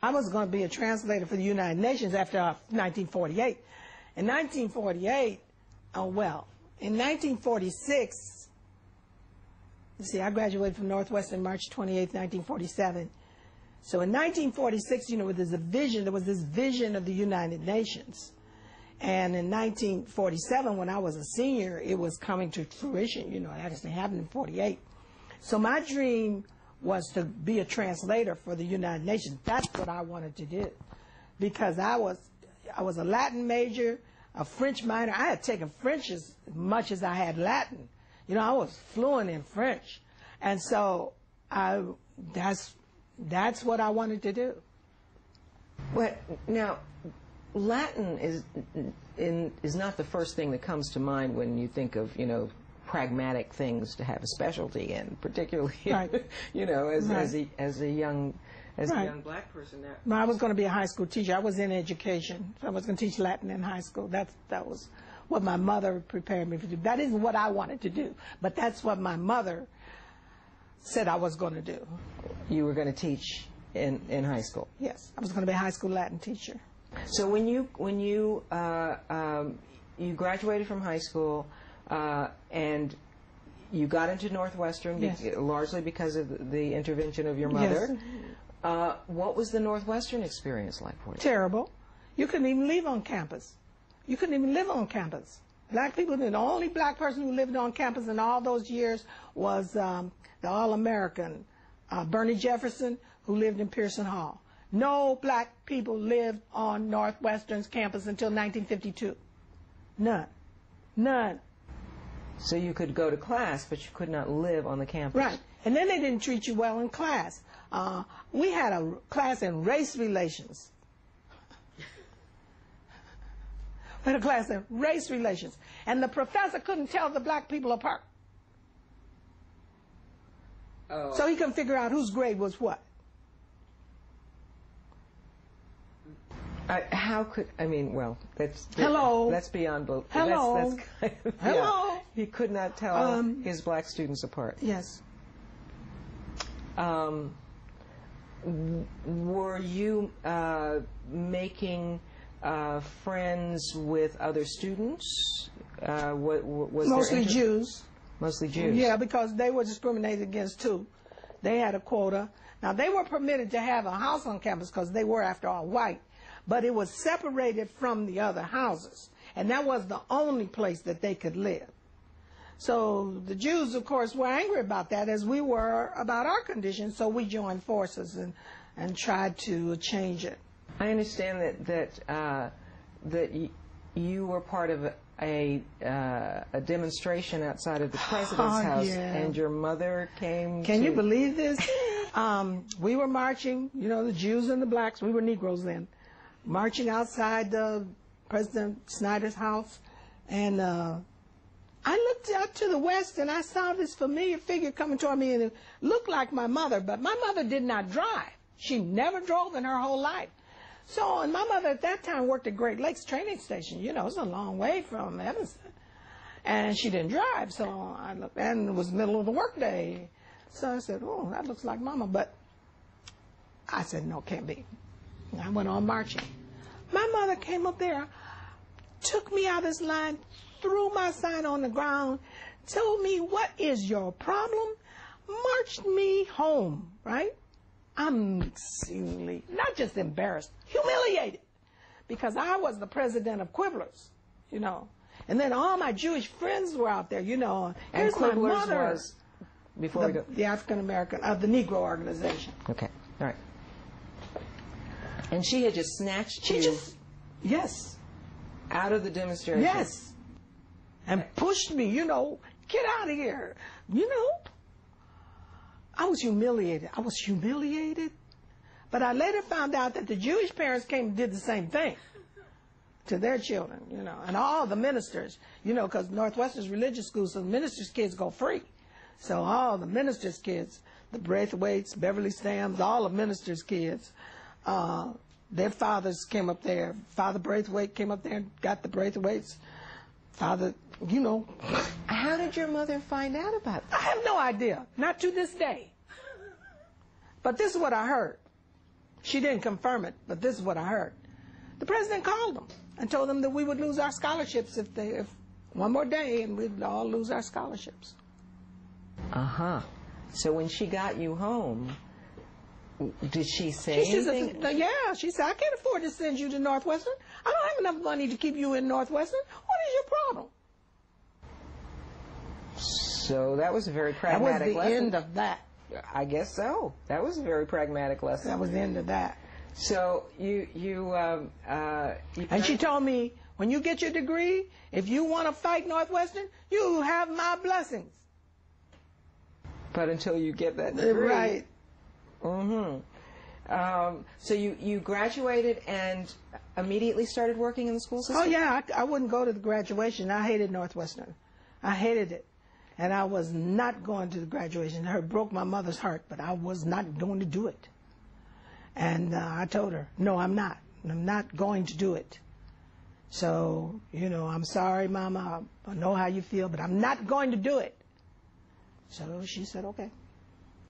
I was going to be a translator for the United Nations after 1948. In 1948, in 1946, you see, I graduated from Northwestern March 28, 1947. So in 1946, you know, there was this vision of the United Nations. And in 1947, when I was a senior, it was coming to fruition. You know, it actually happened in 48. So my dream was to be a translator for the United Nations. That's what I wanted to do, because I was a Latin major, a French minor. I had taken French as much as I had Latin. You know, I was fluent in French, and so that's what I wanted to do. Well, now, Latin is not the first thing that comes to mind when you think of, you know, pragmatic things to have a specialty in, particularly, right. You know, as a young black person. Now, I was going to be a high school teacher. I was in education, so I was going to teach Latin in high school. That was what my mother prepared me to do. That isn't what I wanted to do, but that's what my mother said I was going to do. You were going to teach in high school? Yes, I was going to be a high school Latin teacher. So when you graduated from high school, and you got into Northwestern, yes, largely because of the intervention of your mother. Yes. What was the Northwestern experience like for you? Terrible. You couldn't even live on campus. You couldn't even live on campus. Black people, the only black person who lived on campus in all those years was the All-American Bernie Jefferson, who lived in Pearson Hall. No black people lived on Northwestern's campus until 1952. None. None. So you could go to class, but you could not live on the campus. Right. And then they didn't treat you well in class. We had a class in race relations. We had a class in race relations. And the professor couldn't tell the black people apart. Oh. So he couldn't figure out whose grade was what. How could, I mean, well, that's beyond belief. Hello. That's kind of, hello. Yeah. He could not tell his black students apart. Yes. Were you making friends with other students? Was mostly Jews. Mostly Jews. Yeah, because they were discriminated against too. They had a quota. Now, they were permitted to have a house on campus because they were, after all, white. But it was separated from the other houses. And that was the only place that they could live. So the Jews, of course, were angry about that, as we were about our condition. So we joined forces and tried to change it. I understand that you were part of a demonstration outside of the president's house, yeah. And your mother came. Can you believe this? We were marching, you know, the Jews and the blacks. We were Negroes then. Marching outside President Snyder's house, and I looked out to the west and I saw this familiar figure coming toward me, and it looked like my mother, but my mother did not drive. She never drove in her whole life. So, and my mother at that time worked at Great Lakes training station. You know, it's a long way from Evanston, and she didn't drive. So I looked, and it was the middle of the workday. So I said, "Oh, that looks like Mama," but I said, "No, can't be." I went on marching. My mother came up there, took me out of this line, threw my sign on the ground, told me, "What is your problem?" Marched me home, right? I'm exceedingly, not just embarrassed, humiliated, because I was the president of Quibblers, you know. And then all my Jewish friends were out there, you know. And Quibblers my mother was, before we go, the African American, the Negro organization. Okay, all right. And she had just snatched you yes, out of the demonstration. Yes, and pushed me, you know, get out of here, you know. I was humiliated. But I later found out that the Jewish parents came and did the same thing to their children, you know, and all the ministers, you know, because Northwestern's religious school, so the ministers' kids go free. So all the ministers' kids, the Braithwaites, Beverly Stams, all the ministers' kids, their fathers came up there. Father Braithwaite came up there and got the Braithwaites. Father, you know. How did your mother find out about that? I have no idea. Not to this day. But this is what I heard. She didn't confirm it, but this is what I heard. The president called them and told them that we would lose our scholarships if one more day, and we'd all lose our scholarships. Uh-huh. So when she got you home, did she say anything? Yeah, she said, I can't afford to send you to Northwestern. I don't have enough money to keep you in Northwestern. What is your problem? So that was a very pragmatic lesson. That was the end of that. I guess so. That was a very pragmatic lesson. That was the end of that. So and she told me, when you get your degree, if you want to fight Northwestern, you have my blessings. But until you get that degree. Right. So you graduated and immediately started working in the school system? Oh, yeah. I wouldn't go to the graduation. I hated Northwestern. I hated it. And I was not going to the graduation. It broke my mother's heart, but I was not going to do it. And I told her, no, I'm not. I'm not going to do it. So, I'm sorry, Mama. I know how you feel, but I'm not going to do it. So she said, okay.